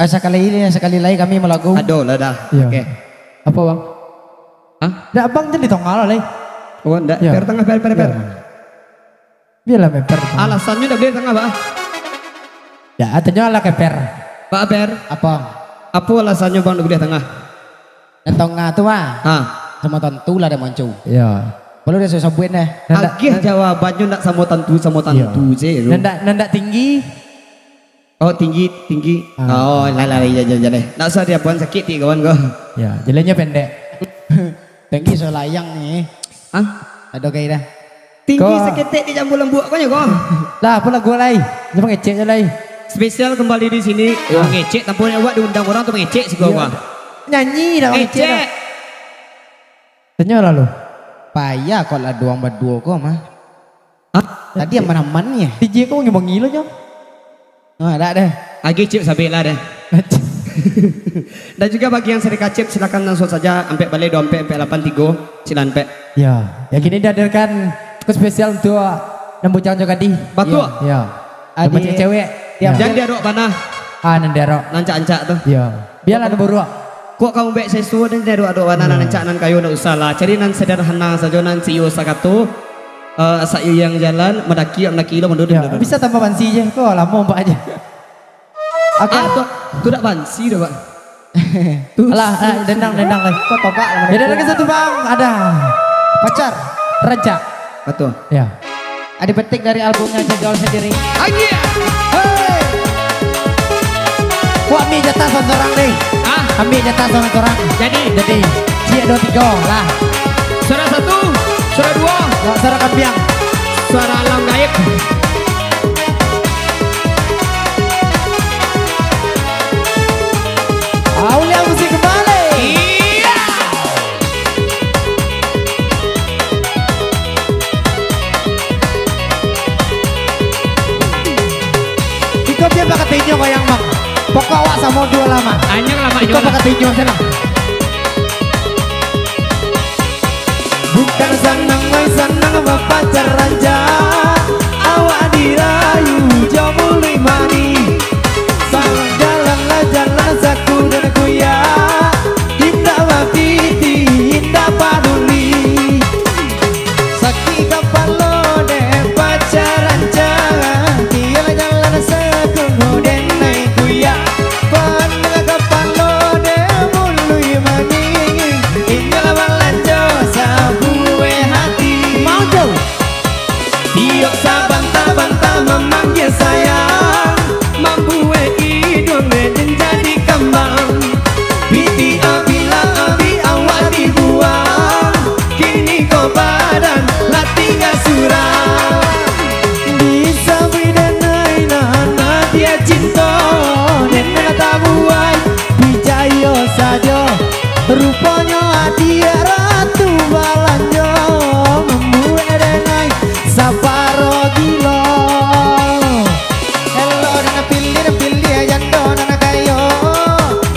sekali lagi kami melakukan. Aduh lah dah. Iya. Oke. Apa bang? Hah? Nggak bang jadi tongal lah. Oh enggak, Iya. per tengah per. Iya. Biarlah memper. Alasannya udah beli tengah, Pak. Ya, artinya ala keper. Pak Per, Apa? apa alasannya Bang udah beli tengah? Tengah tuh ah. Hah? Sama tentu lah ada muncul. Iya. Belum dia sebutin deh. Agih jawabannya enggak sama tentu sih. Nanda tinggi. Oh tinggi. Oh lah iya. Enggak usah dia buan sakit ti kawan gua. Ya, jalannya pendek. Tinggi so layang nih. Hah? Ada kayak dah. Tinggi Kau- seketek di jambu lembut kau kok. Lah, apa lah gua lagi? Cuma ngecek aja lagi. Spesial kembali di sini. Ngecek tampaknya awak diundang orang tuh ngecek sih gua. Nyanyi dah ngecek. Ngecek. Tanya lalu. Payah kok lah doang berdua kok mah. Hah? Tadi yang mana-mana ya? DJ kok ngomong gila nyo? Ah, ada deh. Agi cip sampai lah deh. Dan juga bagi yang sering kacip silakan langsung saja sampai balik 2 sampai 83 silan pe. Ya, ya gini dihadirkan ke spesial untuk nembus jangan juga di. Batu. Ya. Ada Adik- cewek. Jangan dia rok panah. Nandero. Nancak-ancak tuh. Ya. Biarlah ada baru. Kok kamu baik sesuatu dan dia rok panah nancak nan kayu nak usah lah. Cari nan sederhana saja nan siyo sakatu. Sayu yang jalan mendaki lo menurut Ya, bisa tambah bansi aja. Kok lama mbak aja. Oke. Tuh tak bansi dah Pak. Alah, dendang lah. Kok topak lah. Beda lagi satu bang. Ada pacar Raja. Betul. Ya. Ada petik dari albumnya Jadwal Sendiri. Agia. Hei. Wah, mi jatah sontorang deh. Ah, Ambil jatah sontorang. jadi Cia 23 lah. suara 1, suara 2, Nggak suara kambiang. suara alam gaib. Aulia musik kembali. Iya. Iko dia pakai tinju koyang bang. Pokok awak sama dua lama. Anyang lama Iko juga. pakai tinju sana. Bukan senang berpacar raja. Awak dirayu jauh mani. Salah jalan saku dan kuya. Indah wapiti, indah paduli. Sakit kapalo deh pacaran jangan. Dia jalan saku dan naik kuya. Pandang kapalo deh mului mani. Indah balanjo sabue hati. Mau jauh. Tiok sabanta-banta memanggil sayang. Mampu hidung dan jadi kembang. Piti apila api awak dibuang. Kini kau badan lah tinggal suram. Bisa bidanai nana dia cinta. Dan tak buai bijayo saja. Rupanya dia ratu balanjo. Membuat denai saparo gila. Hello dana pilih jando dana kayo.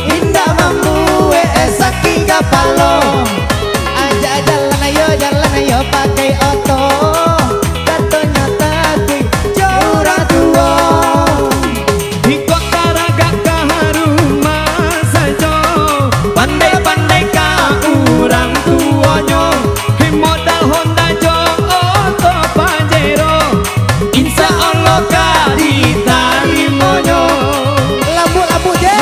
Indah mampu esaki kapalo. Aja jalan ayo pakai oto. Katanya takui jauh tua. Di kota raga kaharuma saja. Pandai-pandai ka urang tuonyo. Modal Honda jo oto Pajero. Insya Allah ka ditarimonyo. Lampu je.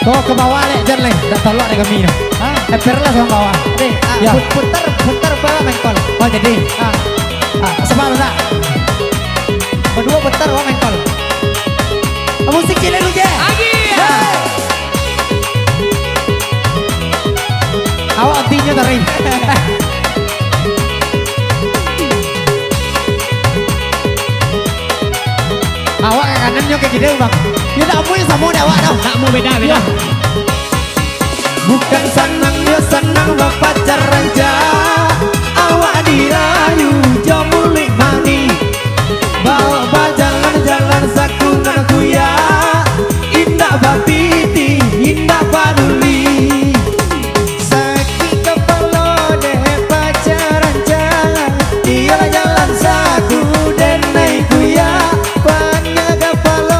Kau ke bawah lek jan lek. Tak tolak deh kami. Eper lah sama bawah. Ya. Putar bawah mengkol. Oh jadi. Sebab tak. Kedua putar bawah mengkol. Musik cilik lu je. Agia. Awak antinya tarik. Awak yang kanannya kayak gini bang. Ya tak mau yang sama awak tau. Tak mau beda. Bukan senang berpacar raja. Awak dirayu jauh mulik mani. Bawa jalan saku dan kuya. Indah bapiti, indah paduli. Sakit kepala deh pacaran jangan. Dia jalan saku dan naik kuya. Banyak kepala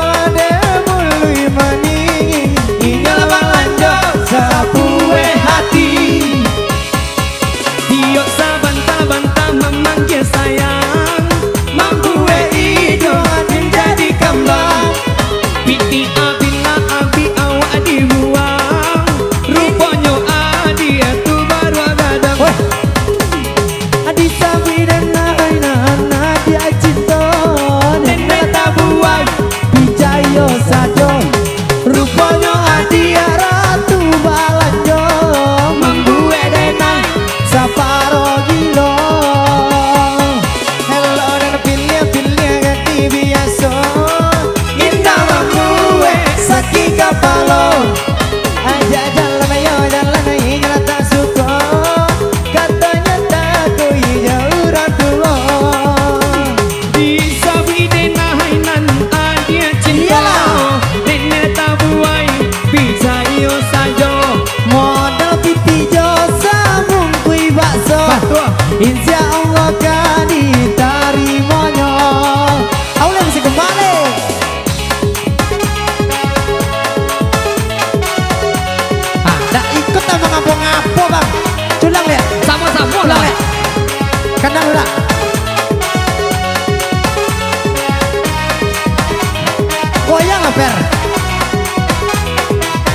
Per.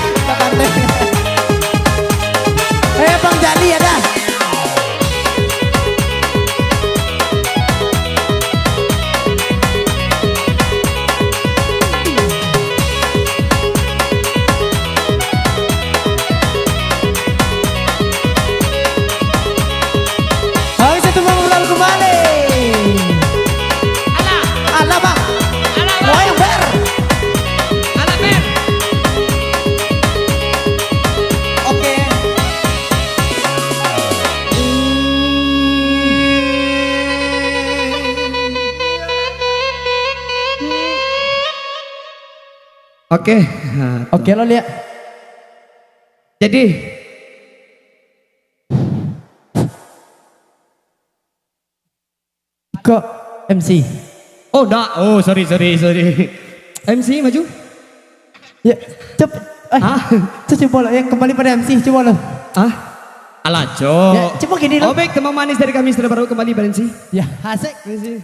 Kita bantu. Bang Jali ada. Oke. Oke lo lihat. Jadi kok MC. oh enggak, oh sorry. MC maju. Ya, coba lo yang kembali pada MC, coba lo. Alah, Ya, coba gini lo. Oh baik, teman manis dari kami sudah baru kembali pada MC. Ya, asik. MC.